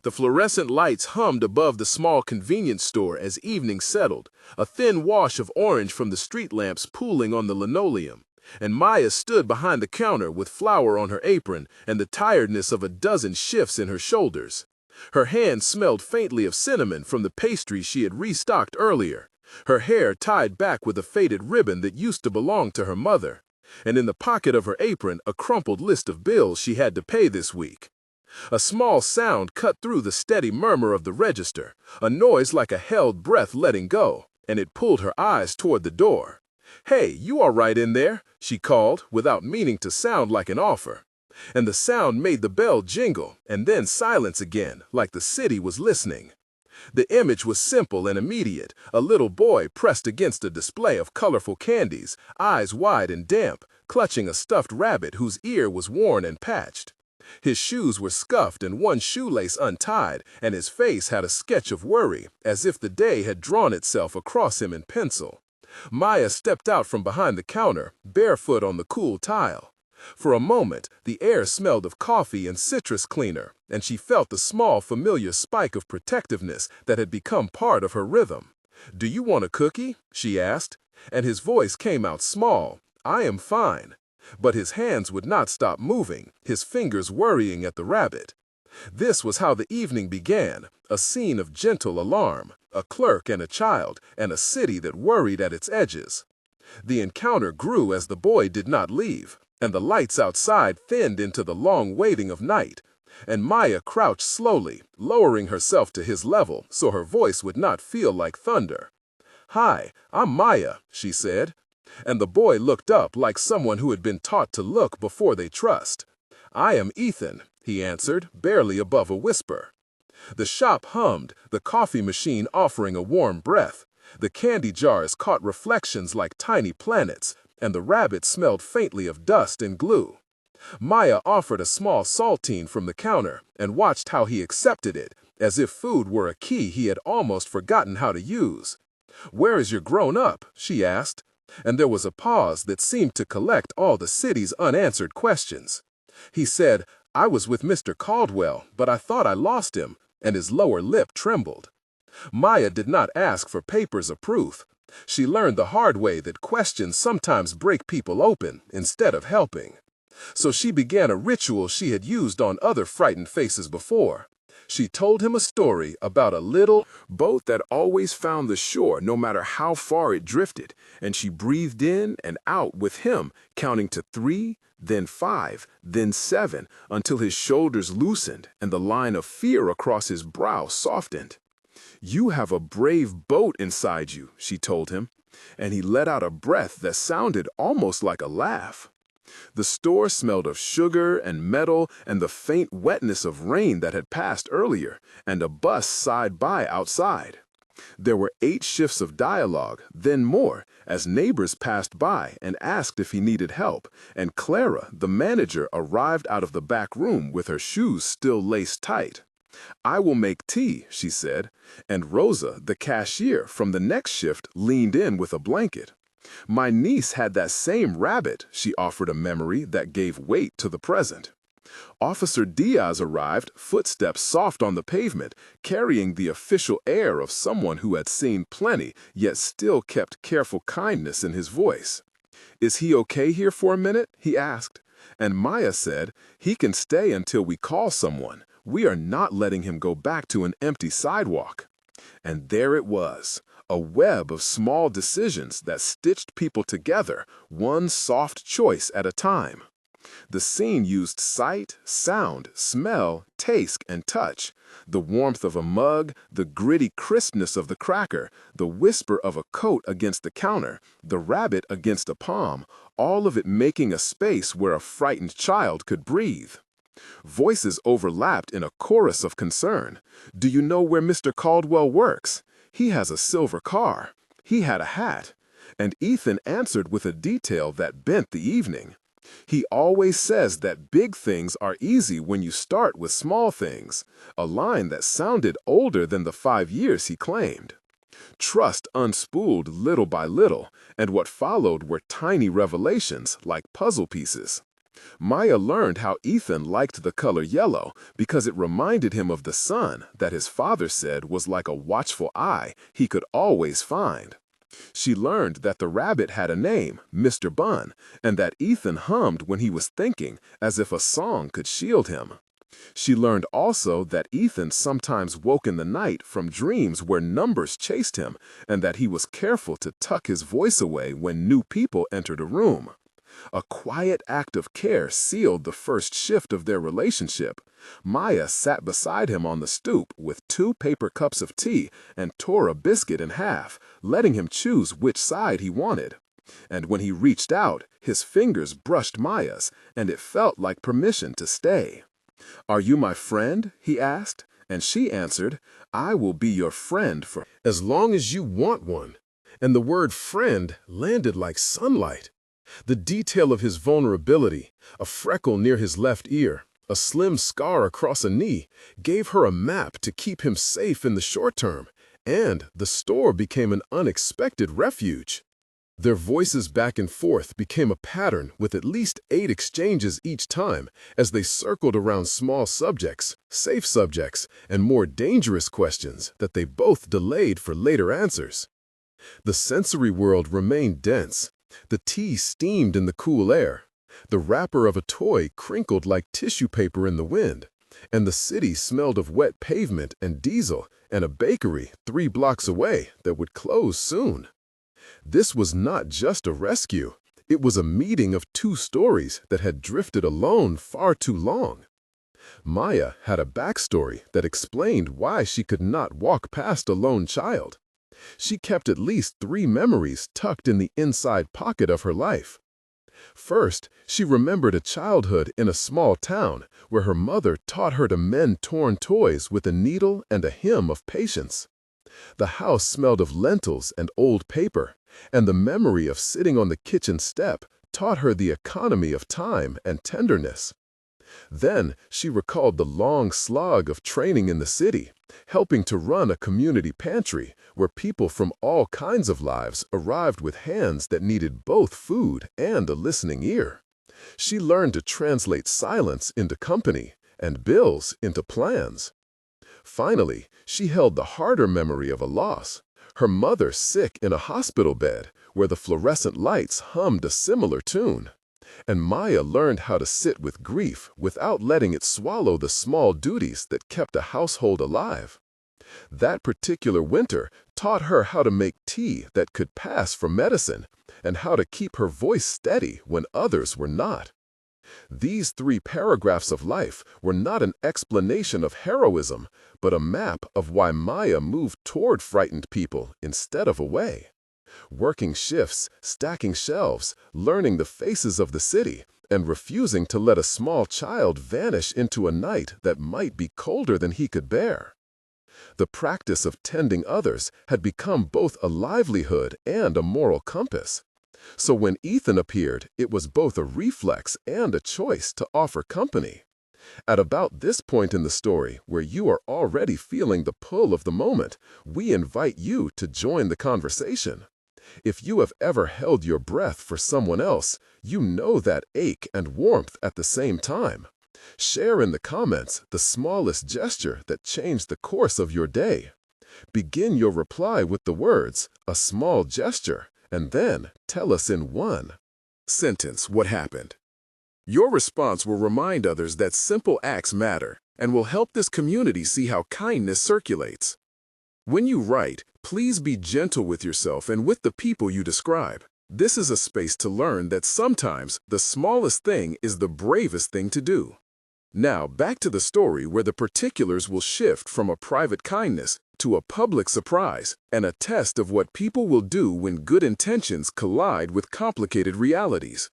The fluorescent lights hummed above the small convenience store as evening settled, a thin wash of orange from the street lamps pooling on the linoleum. And Maya stood behind the counter with flour on her apron and the tiredness of a dozen shifts in her shoulders. Her hands smelled faintly of cinnamon from the pastry she had restocked earlier, her hair tied back with a faded ribbon that used to belong to her mother, and in the pocket of her apron a crumpled list of bills she had to pay this week. A small sound cut through the steady murmur of the register, a noise like a held breath letting go, and it pulled her eyes toward the door. "Hey, you all right in there?" she called, without meaning to sound like an offer. And the sound made the bell jingle, and then silence again, like the city was listening. The image was simple and immediate, a little boy pressed against a display of colorful candies, eyes wide and damp, clutching a stuffed rabbit whose ear was worn and patched. His shoes were scuffed and one shoelace untied, and his face had a sketch of worry, as if the day had drawn itself across him in pencil. Maya stepped out from behind the counter, barefoot on the cool tile. For a moment, the air smelled of coffee and citrus cleaner, and she felt the small, familiar spike of protectiveness that had become part of her rhythm. "Do you want a cookie?" she asked, and his voice came out small. "I am fine." But his hands would not stop moving, his fingers worrying at the rabbit. This was how the evening began, a scene of gentle alarm, a clerk and a child, and a city that worried at its edges. The encounter grew as the boy did not leave, and the lights outside thinned into the long waiting of night, and Maya crouched slowly, lowering herself to his level so her voice would not feel like thunder. "Hi, I'm Maya," she said, and the boy looked up like someone who had been taught to look before they trust. "I am Ethan," he answered, barely above a whisper. The shop hummed, the coffee machine offering a warm breath. The candy jars caught reflections like tiny planets, and the rabbit smelled faintly of dust and glue. Maya offered a small saltine from the counter and watched how he accepted it, as if food were a key he had almost forgotten how to use. "Where is your grown-up?" she asked, and there was a pause that seemed to collect all the city's unanswered questions. He said, "I was with Mr. Caldwell, but I thought I lost him," and his lower lip trembled. Maya did not ask for papers of proof. She learned the hard way that questions sometimes break people open instead of helping. So she began a ritual she had used on other frightened faces before. She told him a story about a little boat that always found the shore no matter how far it drifted, and she breathed in and out with him, counting to 3, then 5, then 7, until his shoulders loosened and the line of fear across his brow softened. "You have a brave boat inside you," she told him, and he let out a breath that sounded almost like a laugh. The store smelled of sugar and metal and the faint wetness of rain that had passed earlier, and a bus sighed by outside. There were 8 shifts of dialogue, then more, as neighbors passed by and asked if he needed help, and Clara, the manager, arrived out of the back room with her shoes still laced tight. "I will make tea," she said, and Rosa, the cashier from the next shift, leaned in with a blanket. "My niece had that same rabbit," she offered a memory that gave weight to the present. Officer Diaz arrived, footsteps soft on the pavement, carrying the official air of someone who had seen plenty, yet still kept careful kindness in his voice. "Is he okay here for a minute?" he asked. And Maya said, "He can stay until we call someone. We are not letting him go back to an empty sidewalk." And there it was, a web of small decisions that stitched people together, one soft choice at a time. The scene used sight, sound, smell, taste, and touch. The warmth of a mug, the gritty crispness of the cracker, the whisper of a coat against the counter, the rabbit against a palm, all of it making a space where a frightened child could breathe. Voices overlapped in a chorus of concern. "Do you know where Mr. Caldwell works? He has a silver car. He had a hat." And Ethan answered with a detail that bent the evening. "He always says that big things are easy when you start with small things," a line that sounded older than the 5 years he claimed. Trust unspooled little by little, and what followed were tiny revelations like puzzle pieces. Maya learned how Ethan liked the color yellow because it reminded him of the sun that his father said was like a watchful eye he could always find. She learned that the rabbit had a name, Mr. Bun, and that Ethan hummed when he was thinking, as if a song could shield him. She learned also that Ethan sometimes woke in the night from dreams where numbers chased him, and that he was careful to tuck his voice away when new people entered a room. A quiet act of care sealed the first shift of their relationship. Maya sat beside him on the stoop with 2 paper cups of tea and tore a biscuit in half, letting him choose which side he wanted. And when he reached out, his fingers brushed Maya's, and it felt like permission to stay. "Are you my friend?" he asked, and she answered, "I will be your friend for as long as you want one." And the word friend landed like sunlight. The detail of his vulnerability, a freckle near his left ear, a slim scar across a knee, gave her a map to keep him safe in the short term, and the store became an unexpected refuge. Their voices back and forth became a pattern with at least 8 exchanges each time as they circled around small subjects, safe subjects, and more dangerous questions that they both delayed for later answers. The sensory world remained dense. The tea steamed in the cool air. The wrapper of a toy crinkled like tissue paper in the wind. And the city smelled of wet pavement and diesel and a bakery 3 blocks away that would close soon. This was not just a rescue. It was a meeting of 2 stories that had drifted alone far too long. Maya had a backstory that explained why she could not walk past a lone child. She kept at least 3 memories tucked in the inside pocket of her life. First, she remembered a childhood in a small town where her mother taught her to mend torn toys with a needle and a hymn of patience. The house smelled of lentils and old paper, and the memory of sitting on the kitchen step taught her the economy of time and tenderness. Then she recalled the long slog of training in the city, helping to run a community pantry where people from all kinds of lives arrived with hands that needed both food and a listening ear. She learned to translate silence into company and bills into plans. Finally, she held the harder memory of a loss, her mother sick in a hospital bed where the fluorescent lights hummed a similar tune. And Maya learned how to sit with grief without letting it swallow the small duties that kept a household alive. That particular winter taught her how to make tea that could pass for medicine and how to keep her voice steady when others were not. These 3 paragraphs of life were not an explanation of heroism, but a map of why Maya moved toward frightened people instead of away. Working shifts, stacking shelves, learning the faces of the city, and refusing to let a small child vanish into a night that might be colder than he could bear. The practice of tending others had become both a livelihood and a moral compass. So when Ethan appeared, it was both a reflex and a choice to offer company. At about this point in the story, where you are already feeling the pull of the moment, we invite you to join the conversation. If you have ever held your breath for someone else, you know that ache and warmth at the same time. Share in the comments the smallest gesture that changed the course of your day. Begin your reply with the words, "a small gesture," and then tell us in 1 sentence what happened. Your response will remind others that simple acts matter and will help this community see how kindness circulates. When you write, please be gentle with yourself and with the people you describe. This is a space to learn that sometimes the smallest thing is the bravest thing to do. Now, back to the story where the particulars will shift from a private kindness to a public surprise and a test of what people will do when good intentions collide with complicated realities.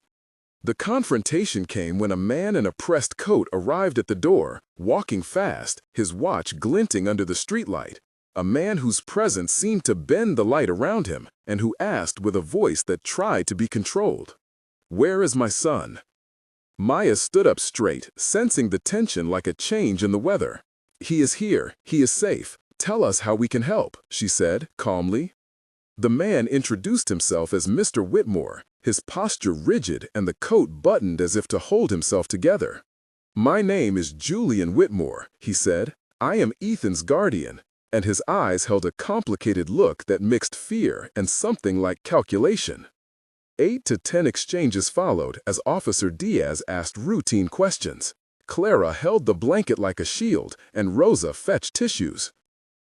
The confrontation came when a man in a pressed coat arrived at the door, walking fast, his watch glinting under the streetlight. A man whose presence seemed to bend the light around him and who asked with a voice that tried to be controlled, "Where is my son?" Maya stood up straight, sensing the tension like a change in the weather. "He is here. He is safe. Tell us how we can help," she said, calmly. The man introduced himself as Mr. Whitmore, his posture rigid and the coat buttoned as if to hold himself together. "My name is Julian Whitmore," he said. "I am Ethan's guardian," and his eyes held a complicated look that mixed fear and something like calculation. 8 to 10 exchanges followed as Officer Diaz asked routine questions. Clara held the blanket like a shield, and Rosa fetched tissues.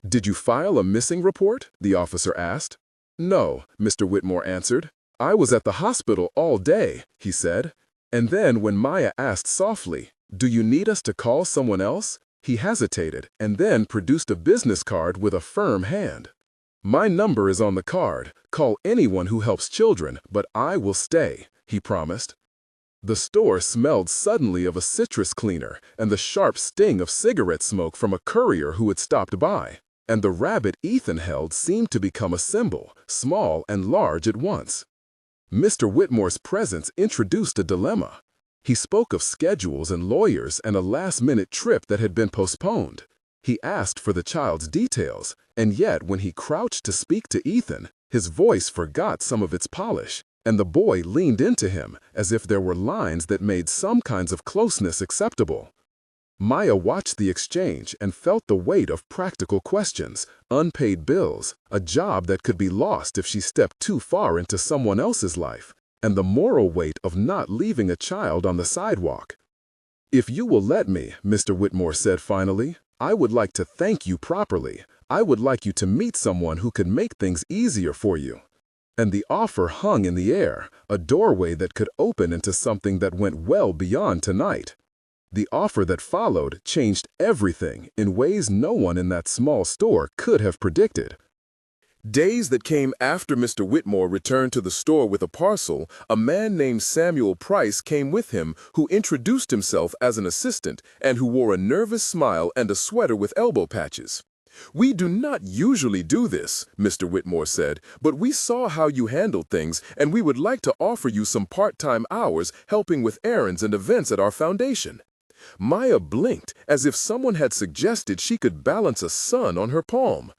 "Did you file a missing report?" the officer asked. "No," Mr. Whitmore answered. "I was at the hospital all day," he said. And then when Maya asked softly, "Do you need us to call someone else?" he hesitated and then produced a business card with a firm hand. "My number is on the card. Call anyone who helps children, but I will stay," he promised. The store smelled suddenly of a citrus cleaner and the sharp sting of cigarette smoke from a courier who had stopped by. And the rabbit Ethan held seemed to become a symbol, small and large at once. Mr. Whitmore's presence introduced a dilemma. He spoke of schedules and lawyers and a last-minute trip that had been postponed. He asked for the child's details, and yet when he crouched to speak to Ethan, his voice forgot some of its polish, and the boy leaned into him as if there were lines that made some kinds of closeness acceptable. Maya watched the exchange and felt the weight of practical questions, unpaid bills, a job that could be lost if she stepped too far into someone else's life, and the moral weight of not leaving a child on the sidewalk. "If you will let me," Mr. Whitmore said finally, "I would like to thank you properly. I would like you to meet someone who could make things easier for you." And the offer hung in the air, a doorway that could open into something that went well beyond tonight. The offer that followed changed everything in ways no one in that small store could have predicted. Days that came after Mr. Whitmore returned to the store with a parcel, a man named Samuel Price came with him who introduced himself as an assistant and who wore a nervous smile and a sweater with elbow patches. "We do not usually do this," Mr. Whitmore said, "but we saw how you handled things and we would like to offer you some part-time hours helping with errands and events at our foundation." Maya blinked as if someone had suggested she could balance a sun on her palm.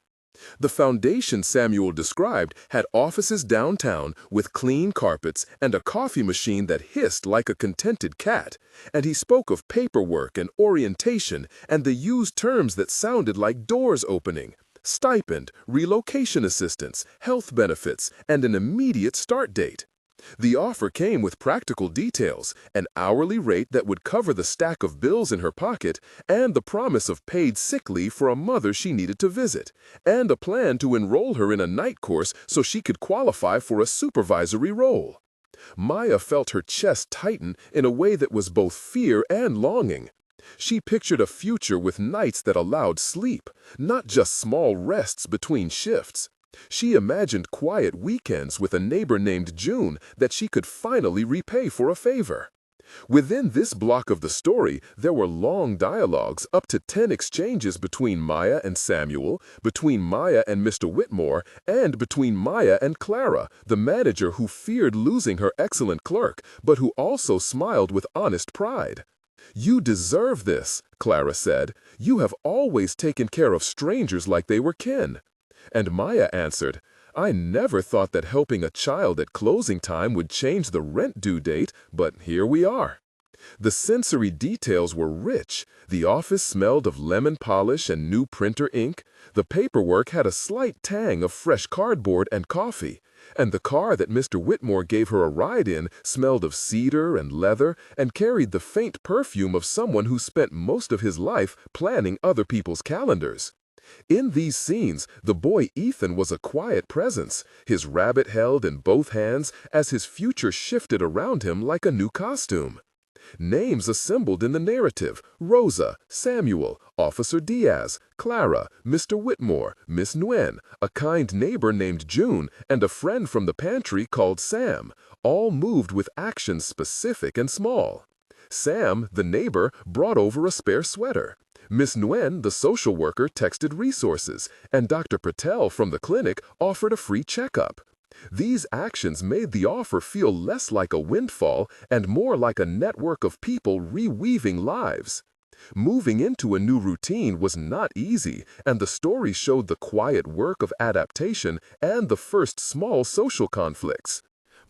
The foundation Samuel described had offices downtown with clean carpets and a coffee machine that hissed like a contented cat, and he spoke of paperwork and orientation and the used terms that sounded like doors opening: stipend, relocation assistance, health benefits, and an immediate start date. The offer came with practical details, an hourly rate that would cover the stack of bills in her pocket, and the promise of paid sick leave for a mother she needed to visit, and a plan to enroll her in a night course so she could qualify for a supervisory role. Maya felt her chest tighten in a way that was both fear and longing. She pictured a future with nights that allowed sleep, not just small rests between shifts. She imagined quiet weekends with a neighbor named June that she could finally repay for a favor. Within this block of the story, there were long dialogues, up to 10 exchanges between Maya and Samuel, between Maya and Mr. Whitmore, and between Maya and Clara, the manager who feared losing her excellent clerk, but who also smiled with honest pride. "You deserve this," Clara said. "You have always taken care of strangers like they were kin." And Maya answered, "I never thought that helping a child at closing time would change the rent due date, but here we are." The sensory details were rich. The office smelled of lemon polish and new printer ink. The paperwork had a slight tang of fresh cardboard and coffee. And the car that Mr. Whitmore gave her a ride in smelled of cedar and leather and carried the faint perfume of someone who spent most of his life planning other people's calendars. In these scenes, the boy Ethan was a quiet presence, his rabbit held in both hands as his future shifted around him like a new costume. Names assembled in the narrative: Rosa, Samuel, Officer Diaz, Clara, Mr. Whitmore, Miss Nguyen, a kind neighbor named June, and a friend from the pantry called Sam, all moved with actions specific and small. Sam, the neighbor, brought over a spare sweater. Miss Nguyen, the social worker, texted resources, and Dr. Patel from the clinic offered a free checkup. These actions made the offer feel less like a windfall and more like a network of people reweaving lives. Moving into a new routine was not easy, and the story showed the quiet work of adaptation and the first small social conflicts.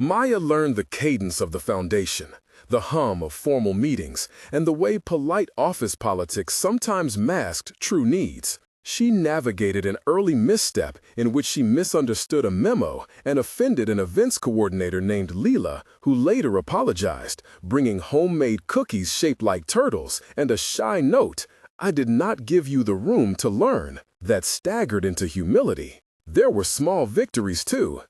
Maya learned the cadence of the foundation, the hum of formal meetings, and the way polite office politics sometimes masked true needs. She navigated an early misstep in which she misunderstood a memo and offended an events coordinator named Leela, who later apologized, bringing homemade cookies shaped like turtles and a shy note, "I did not give you the room to learn," that staggered into humility. There were small victories, too.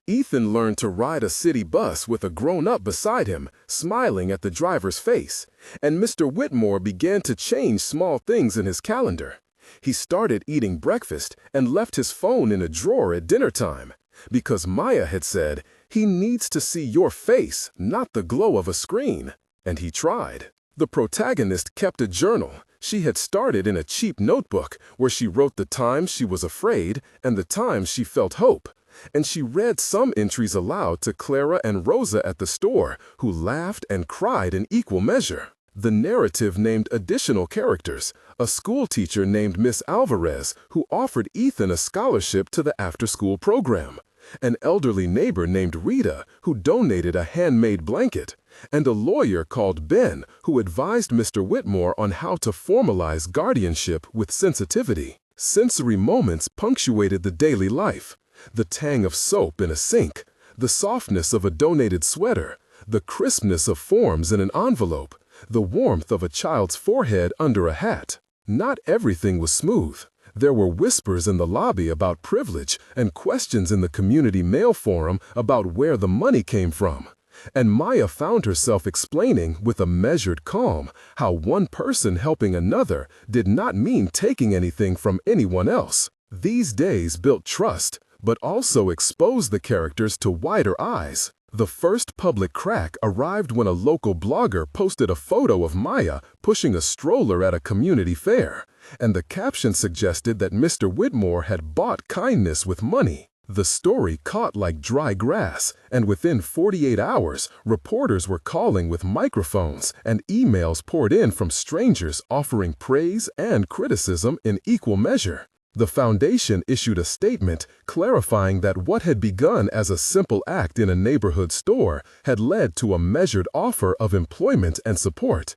Ethan learned to ride a city bus with a grown-up beside him, smiling at the driver's face, and Mr. Whitmore began to change small things in his calendar. He started eating breakfast and left his phone in a drawer at dinner time, because Maya had said, "He needs to see your face, not the glow of a screen." And he tried. The protagonist kept a journal she had started in a cheap notebook where she wrote the times she was afraid and the times she felt hope. And she read some entries aloud to Clara and Rosa at the store, who laughed and cried in equal measure. The narrative named additional characters, a school teacher named Miss Alvarez, who offered Ethan a scholarship to the after-school program, an elderly neighbor named Rita, who donated a handmade blanket, and a lawyer called Ben, who advised Mr. Whitmore on how to formalize guardianship with sensitivity. Sensory moments punctuated the daily life. The tang of soap in a sink, the softness of a donated sweater, the crispness of forms in an envelope, the warmth of a child's forehead under a hat. Not everything was smooth. There were whispers in the lobby about privilege and questions in the community mail forum about where the money came from. And Maya found herself explaining with a measured calm how one person helping another did not mean taking anything from anyone else. These days built trust, but also exposed the characters to wider eyes. The first public crack arrived when a local blogger posted a photo of Maya pushing a stroller at a community fair, and the caption suggested that Mr. Whitmore had bought kindness with money. The story caught like dry grass, and within 48 hours, reporters were calling with microphones, and emails poured in from strangers offering praise and criticism in equal measure. The foundation issued a statement clarifying that what had begun as a simple act in a neighborhood store had led to a measured offer of employment and support.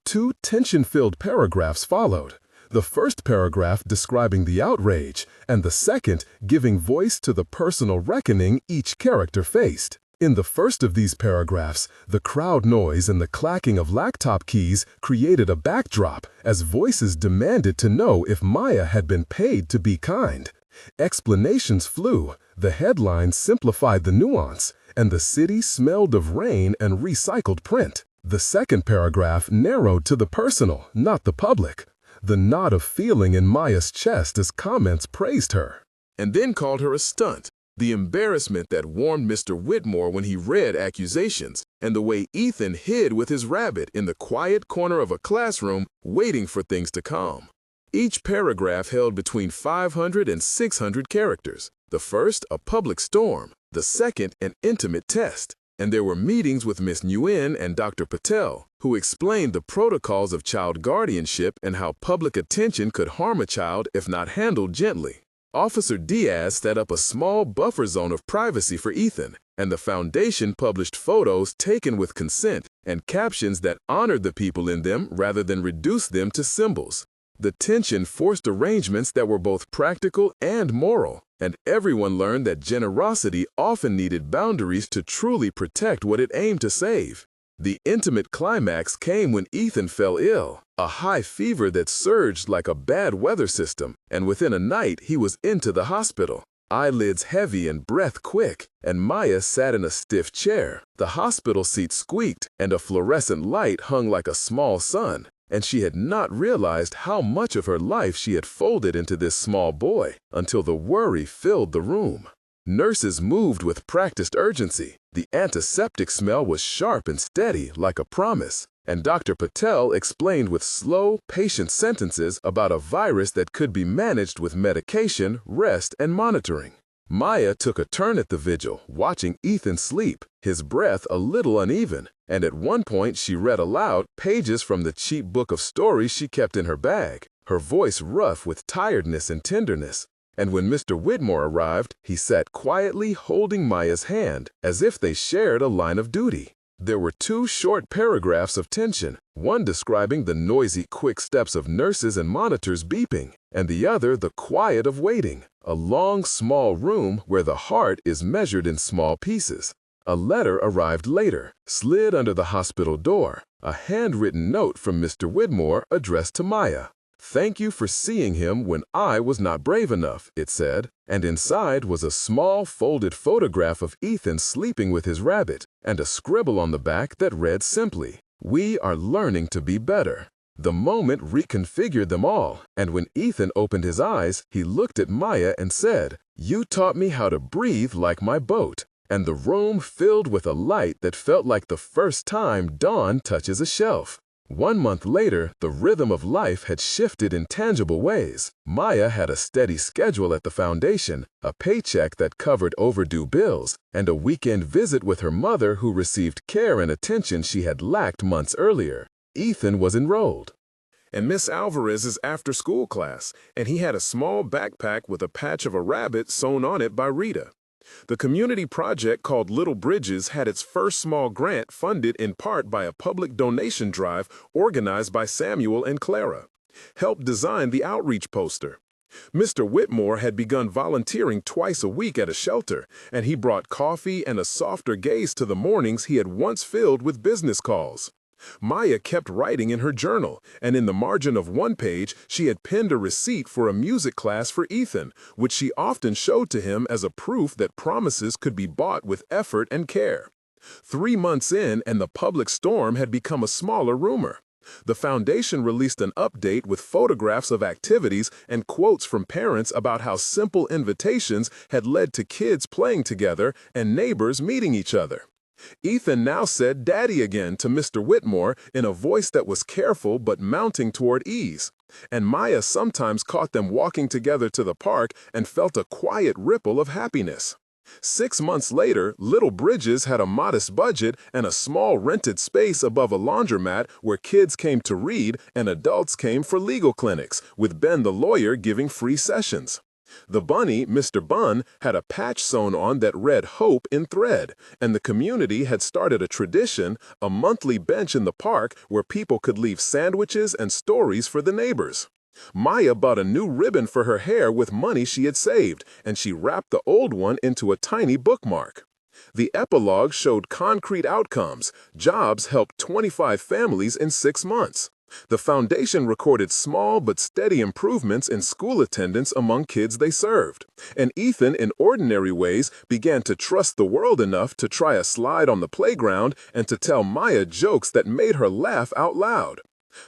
2 tension-filled paragraphs followed. The first paragraph describing the outrage, and the second giving voice to the personal reckoning each character faced. In the first of these paragraphs, the crowd noise and the clacking of laptop keys created a backdrop as voices demanded to know if Maya had been paid to be kind. Explanations flew, the headlines simplified the nuance, and the city smelled of rain and recycled print. The second paragraph narrowed to the personal, not the public. The knot of feeling in Maya's chest as comments praised her, and then called her a stunt. The embarrassment that warmed Mr. Whitmore when he read accusations, and the way Ethan hid with his rabbit in the quiet corner of a classroom waiting for things to calm. Each paragraph held between 500 and 600 characters. The first, a public storm. The second, an intimate test. And there were meetings with Miss Nguyen and Dr. Patel, who explained the protocols of child guardianship and how public attention could harm a child if not handled gently. Officer Diaz set up a small buffer zone of privacy for Ethan, and the foundation published photos taken with consent and captions that honored the people in them rather than reduced them to symbols. The tension forced arrangements that were both practical and moral, and everyone learned that generosity often needed boundaries to truly protect what it aimed to save. The intimate climax came when Ethan fell ill, a high fever that surged like a bad weather system, and within a night he was into the hospital. Eyelids heavy and breath quick, and Maya sat in a stiff chair. The hospital seat squeaked, and a fluorescent light hung like a small sun, and she had not realized how much of her life she had folded into this small boy until the worry filled the room. Nurses moved with practiced urgency. The antiseptic smell was sharp and steady like a promise, and Dr. Patel explained with slow, patient sentences about a virus that could be managed with medication, rest, and monitoring. Maya took a turn at the vigil, watching Ethan sleep, his breath a little uneven, and at one point she read aloud pages from the cheap book of stories she kept in her bag, her voice rough with tiredness and tenderness. And when Mr. Whitmore arrived, he sat quietly holding Maya's hand, as if they shared a line of duty. There were two short paragraphs of tension, one describing the noisy, quick steps of nurses and monitors beeping, and the other the quiet of waiting, a long, small room where the heart is measured in small pieces. A letter arrived later, slid under the hospital door, a handwritten note from Mr. Whitmore addressed to Maya. "Thank you for seeing him when I was not brave enough," it said, and inside was a small folded photograph of Ethan sleeping with his rabbit, and a scribble on the back that read simply, "We are learning to be better." The moment reconfigured them all, and when Ethan opened his eyes, he looked at Maya and said, "You taught me how to breathe like my boat." And the room filled with a light that felt like the first time dawn touches a shelf. 1 month later, the rhythm of life had shifted in tangible ways. Maya had a steady schedule at the foundation, a paycheck that covered overdue bills, and a weekend visit with her mother who received care and attention she had lacked months earlier. Ethan was enrolled. And Miss Alvarez's after-school class, and he had a small backpack with a patch of a rabbit sewn on it by Rita. The community project called Little Bridges had its first small grant funded in part by a public donation drive organized by Samuel and Clara. Helped design the outreach poster. Mr. Whitmore had begun volunteering twice a week at a shelter, and he brought coffee and a softer gaze to the mornings he had once filled with business calls. Maya kept writing in her journal, and in the margin of one page, she had pinned a receipt for a music class for Ethan, which she often showed to him as a proof that promises could be bought with effort and care. 3 months in, and the public storm had become a smaller rumor. The foundation released an update with photographs of activities and quotes from parents about how simple invitations had led to kids playing together and neighbors meeting each other. Ethan now said "Daddy" again to Mr. Whitmore in a voice that was careful but mounting toward ease. And Maya sometimes caught them walking together to the park and felt a quiet ripple of happiness. 6 months later, Little Bridges had a modest budget and a small rented space above a laundromat where kids came to read and adults came for legal clinics, with Ben the lawyer giving free sessions. The bunny, Mr. Bun, had a patch sewn on that read "Hope" in thread, and the community had started a tradition, a monthly bench in the park where people could leave sandwiches and stories for the neighbors. Maya bought a new ribbon for her hair with money she had saved, and she wrapped the old one into a tiny bookmark. The epilogue showed concrete outcomes. Jobs helped 25 families in 6 months. The foundation recorded small but steady improvements in school attendance among kids they served. And Ethan, in ordinary ways, began to trust the world enough to try a slide on the playground and to tell Maya jokes that made her laugh out loud.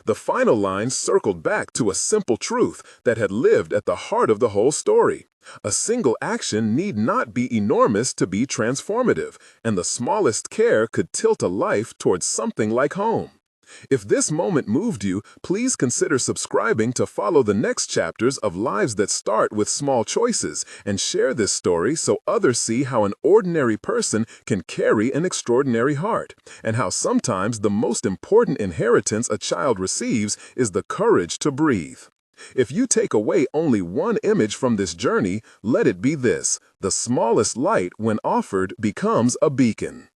The final line circled back to a simple truth that had lived at the heart of the whole story. A single action need not be enormous to be transformative, and the smallest care could tilt a life towards something like home. If this moment moved you, please consider subscribing to follow the next chapters of Lives That Start with Small Choices, and share this story so others see how an ordinary person can carry an extraordinary heart, and how sometimes the most important inheritance a child receives is the courage to breathe. If you take away only one image from this journey, let it be this: the smallest light, when offered, becomes a beacon.